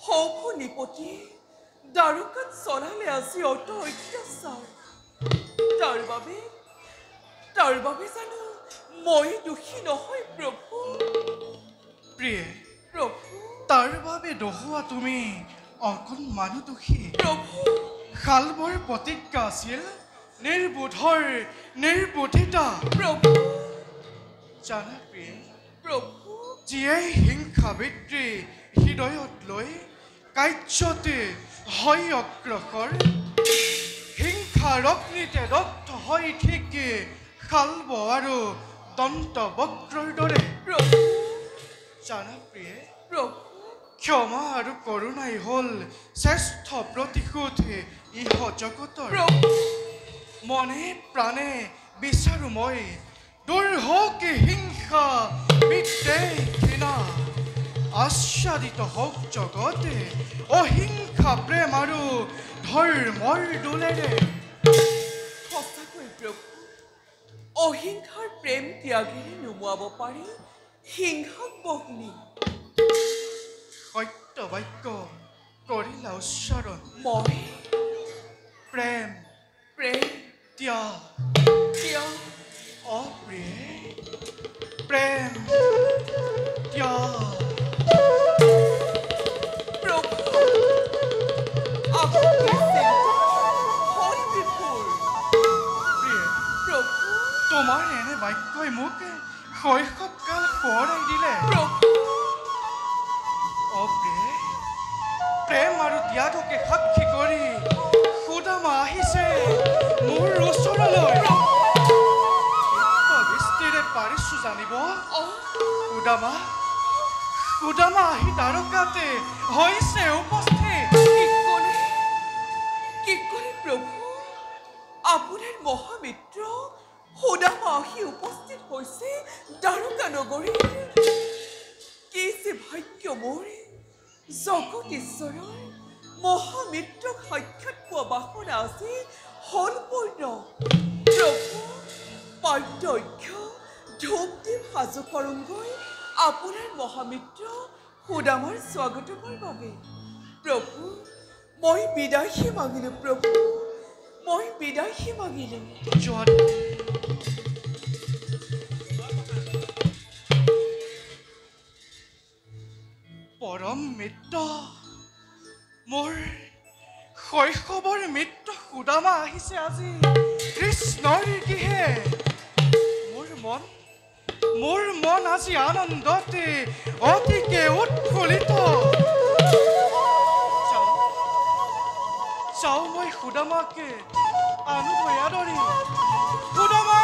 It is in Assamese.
সৌভ নিপতি দাৰুকাত চলালে আজি অত অত্যাচাৰ তাৰ বাবে জানো মই দোষী নহয় প্ৰভু প্ৰিয়ে প্ৰভু তাৰ বাবে দোষোৱা তুমি অকণমানো দোষী প্ৰভু শালবৰ প্ৰতিজ্ঞা আছিল নিৰ্বোধিতা প্ৰভু জানা প্ৰিয়ে প্ৰভু যিয়ে হিংসা বৃত্তি হৃদয়ত লৈ কাৰ্যতে হয় অগ্ৰসৰ হিংসাৰ অগ্নিতে দগ্ধ হৈ ঠিকে শালব আৰু দন্ত বক্ৰৰ দৰে প্ৰভু জানা প্ৰিয়ে প্ৰভু ক্ষমা আৰু কৰোণাই হ'ল শ্ৰেষ্ঠ প্ৰতিশোধ ইহ জগতৰ প্ৰভু মনে প্ৰাণে বিচাৰো মই দূৰ হওক হিংসা বিদ্বেষ ঘৃণা আচ্ছাদিত হওক জগতে অহিংসা প্ৰেম আৰু ধৰ্মৰ দোলেৰে সঁচাকৈ প্ৰভু অহিংসাৰ প্ৰেম ত্যাগেৰে নুমুৱাব পাৰি হিংসাক বহলি সত্য বাক্য কৰিলা উচ্চাৰণ মই প্ৰেম প্ৰেম ত্যাগ ত্যাগ অপ্ৰিয়ে প্ৰেম ত্যাগ প্ৰভু আপুনি হল বিপুৰ প্ৰিয়ে প্ৰভু তোমাৰ এনে বাক্যই মোক শৈশৱকাল সোঁৱৰাই দিলে প্ৰভু অপ্ৰিয়ে প্ৰেম আৰু ত্যাগকে সাক্ষী কৰি সুদামা আহিছে মোৰ ওচৰলৈ দৃষ্টিৰে পাৰিছো জানিব সুদামা আহি দ্বাৰকাতে হৈছে উপস্থিত কি কৰে প্ৰভু আপোনাৰ মহামিত্ৰ সুদামা আহি উপস্থিত হৈছে দ্বাৰকা নগৰীত কি যে ভাগ্য মোৰ জগত ঈশ্বৰৰ মহামিত্ৰক সাক্ষাৎ পোৱা বাসনা আজি হল পূৰ্ণ প্ৰভু পাৰ্যক্ষ ধূপ দীপ সাজু কৰোঁগৈ আপোনাৰ মহামিত্ৰ সুদামাৰ স্বাগতমৰ বাবে প্ৰভু মই বিদায়ী মাগিলোঁ প্ৰভু মই বিদায়ী মাগিলোঁ যোৱা পৰম মিত্ৰ মোৰ শৈশৱৰ মিত্ৰ সুদামা আহিছে আজি কৃষ্ণৰ গৃহে মোৰ মন আজি আনন্দতে অতিকে উৎফুল্লিত চাওঁ মই সুদামাকে আনো আদৰি সুদামা